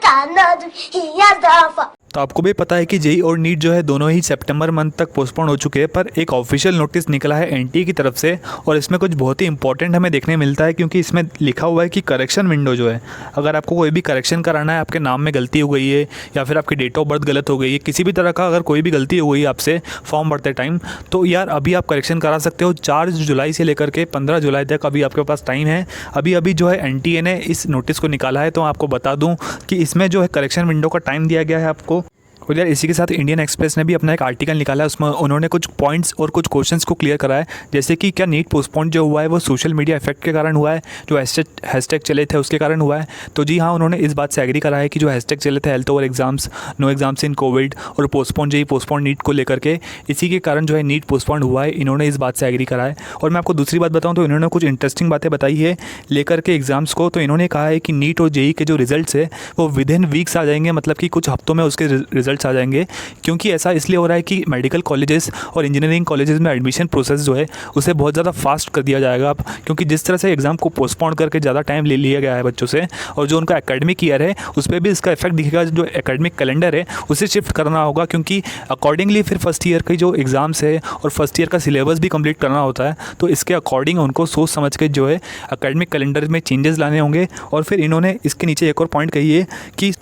Canada, he has the offer. तो आपको भी पता है कि जेई और नीट जो है दोनों ही सितंबर मंथ तक पोस्टपोन हो चुके हैं, पर एक ऑफिशियल नोटिस निकला है एनटीए की तरफ से और इसमें कुछ बहुत ही इंपॉर्टेंट हमें देखने मिलता है, क्योंकि इसमें लिखा हुआ है कि करेक्शन विंडो जो है, अगर आपको कोई भी करेक्शन कराना है, आपके नाम में गलती हो गई है या फिर आपकी डेट ऑफ बर्थ गलत हो गई है, किसी भी तरह का अगर कोई भी गलती हो गई है आपसे फॉर्म भरते टाइम, तो यार अभी आप करेक्शन करा सकते हो। 4 जुलाई से लेकर के 15 जुलाई तक अभी आपके पास टाइम है। अभी जो है एनटीए ने इस नोटिस को निकाला है, तो आपको बता दूं कि इसमें जो है करेक्शन विंडो का टाइम दिया गया है आपको। और यार इसी के साथ इंडियन एक्सप्रेस ने भी अपना एक आर्टिकल निकाला है, उसमें उन्होंने कुछ पॉइंट्स और कुछ क्वेश्चंस को क्लियर करा है, जैसे कि क्या नीट पोस्टपोन जो हुआ है वो सोशल मीडिया इफेक्ट के कारण हुआ है, जो हैशटैग चले थे उसके कारण हुआ है। तो जी हाँ, उन्होंने इस बात से एग्री करा है कि जो हैशटैग चले थे health over exams, no exams in Covid और पोस्टपोन जेई पोस्टपोन नीट को लेकर के, इसी के कारण जो है नीट पोस्टपोन हुआ है। इन्होंने इस बात से एग्री करा है। और मैं आपको दूसरी बात बताऊँ तो इन्होंने कुछ इंटरेस्टिंग बातें बताई है लेकर के एग्जाम्स को। तो इन्होंने कहा है कि नीट और जेई के जो रिजल्ट्स है वो विद इन वीक्स आ जाएंगे, मतलब कि कुछ हफ्तों में उसके रिजल्ट्स आ जाएंगे। क्योंकि ऐसा इसलिए हो रहा है कि मेडिकल कॉलेजेस और इंजीनियरिंग कॉलेजेस में एडमिशन प्रोसेस जो है उसे बहुत ज़्यादा फास्ट कर दिया जाएगा अब, क्योंकि जिस तरह से एग्ज़ाम को पोस्टपोन करके ज़्यादा टाइम ले लिया गया है बच्चों से, और जो उनका एकेडमिक ईयर है उस पर भी इसका इफेक्ट दिखेगा। जो एकेडमिक कैलेंडर है उसे शिफ्ट करना होगा, क्योंकि अकॉर्डिंगली फिर फर्स्ट ईयर की जो एग्ज़ाम्स है और फर्स्ट ईयर का सिलेबस भी कंप्लीट करना होता है, तो इसके अकॉर्डिंग उनको सोच समझ के जो है एकेडमिक कैलेंडर में चेंजेस लाने होंगे। और फिर इन्होंने इसके नीचे एक और पॉइंट कही है कि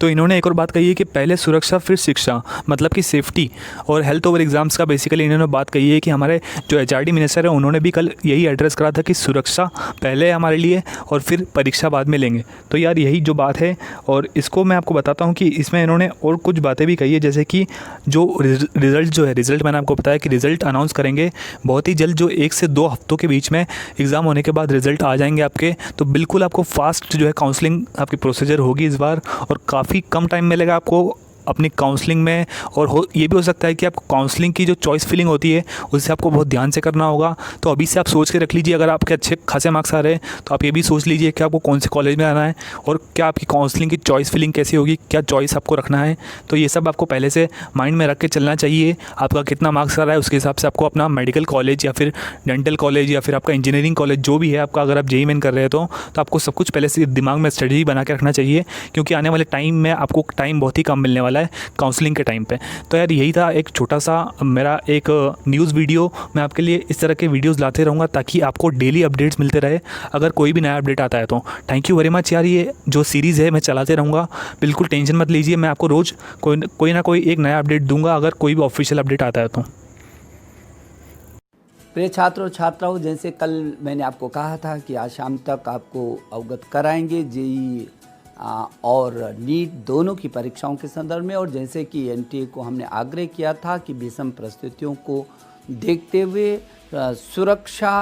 इन्होंने एक और बात कही है कि पहले सुरक्षा फिर शिक्षा, मतलब कि सेफ्टी और हेल्थ ओवर एग्ज़ाम्स का बेसिकली इन्होंने बात कही है कि हमारे जो एचआरडी मिनिस्टर है उन्होंने भी कल यही एड्रेस करा था कि सुरक्षा पहले हमारे लिए और फिर परीक्षा बाद में लेंगे। तो यार यही जो बात है, और इसको मैं आपको बताता हूँ कि इसमें इन्होंने और कुछ बातें भी कही है, जैसे कि जो रिज़ल्ट जो है, रिज़ल्ट मैंने आपको बताया कि रिज़ल्ट अनाउंस करेंगे बहुत ही जल्द, जो 1 से 2 हफ्तों के बीच में एग्ज़ाम होने के बाद रिज़ल्ट आ जाएंगे आपके। तो बिल्कुल आपको फास्ट जो है काउंसलिंग आपकी प्रोसीजर होगी इस बार, और काफ़ी कम टाइम मिलेगा आपको अपनी काउंसलिंग में। और ये भी हो सकता है कि आपको काउंसलिंग की जो चॉइस फिलिंग होती है उससे आपको बहुत ध्यान से करना होगा। तो अभी से आप सोच के रख लीजिए, अगर आपके अच्छे खासे मार्क्स आ रहे हैं तो आप ये भी सोच लीजिए कि आपको कौन से कॉलेज में आना है और क्या आपकी काउंसलिंग की चॉइस फिलिंग कैसी होगी, क्या चॉइस आपको रखना है। तो ये सब आपको पहले से माइंड में रख के चलना चाहिए। आपका कितना मार्क्स आ रहा है उसके हिसाब से आपको अपना मेडिकल कॉलेज या फिर डेंटल कॉलेज या फिर आपका इंजीनियरिंग कॉलेज जो भी है आपका, अगर आप जेईई मेन कर रहे हो तो आपको सब कुछ पहले से दिमाग में स्ट्रेटजी बना के रखना चाहिए, क्योंकि आने वाले टाइम में आपको टाइम बहुत ही कम मिलने वाला है काउंसलिंग के टाइम पे। तो यार यही था एक छोटा सा मेरा एक न्यूज़ वीडियो। मैं आपके लिए इस तरह के वीडियोस लाते रहूँगा ताकि आपको डेली अपडेट्स मिलते रहे अगर कोई भी नया अपडेट आता है तो। थैंक यू वेरी मच यार, ये जो सीरीज़ है मैं चलाते रहूँगा, बिल्कुल टेंशन मत लीजिए। मैं आपको रोज़ कोई ना कोई एक नया अपडेट दूंगा अगर कोई भी ऑफिशियल अपडेट आता है तो। प्रिय छात्रों छात्राओं, जैसे कल मैंने आपको कहा था कि आज शाम तक आपको अवगत कराएंगे जेईई और नीट दोनों की परीक्षाओं के संदर्भ में, और जैसे कि एनटीए को हमने आग्रह किया था कि विषम परिस्थितियों को देखते हुए सुरक्षा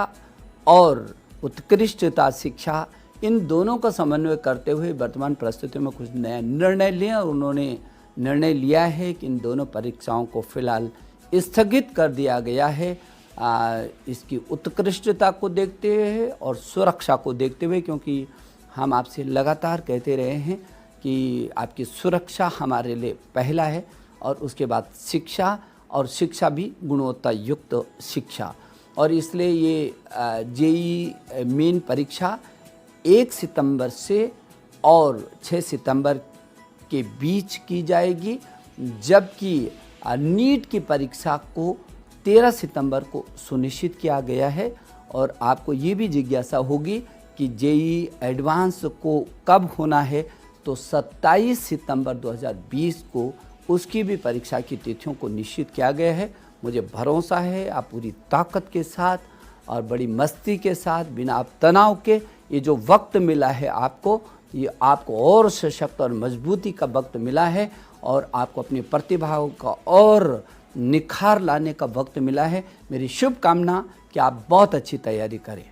और उत्कृष्टता शिक्षा इन दोनों का समन्वय करते हुए वर्तमान परिस्थितियों में कुछ नया निर्णय लें, और उन्होंने निर्णय लिया है कि इन दोनों परीक्षाओं को फिलहाल स्थगित कर दिया गया है, इसकी उत्कृष्टता को देखते हुए और सुरक्षा को देखते हुए, क्योंकि हम आपसे लगातार कहते रहे हैं कि आपकी सुरक्षा हमारे लिए पहला है और उसके बाद शिक्षा, और शिक्षा भी गुणवत्ता युक्त शिक्षा। और इसलिए ये जेईई मेन परीक्षा 1 सितंबर से और 6 सितंबर के बीच की जाएगी, जबकि नीट की परीक्षा को 13 सितंबर को सुनिश्चित किया गया है। और आपको ये भी जिज्ञासा होगी कि जेईई एडवांस को कब होना है, तो 27 सितंबर 2020 को उसकी भी परीक्षा की तिथियों को निश्चित किया गया है। मुझे भरोसा है आप पूरी ताकत के साथ और बड़ी मस्ती के साथ, बिना तनाव के, ये जो वक्त मिला है आपको, ये आपको और सशक्त और मजबूती का वक्त मिला है, और आपको अपनी प्रतिभाओं का और निखार लाने का वक्त मिला है। मेरी शुभकामना कि आप बहुत अच्छी तैयारी करें।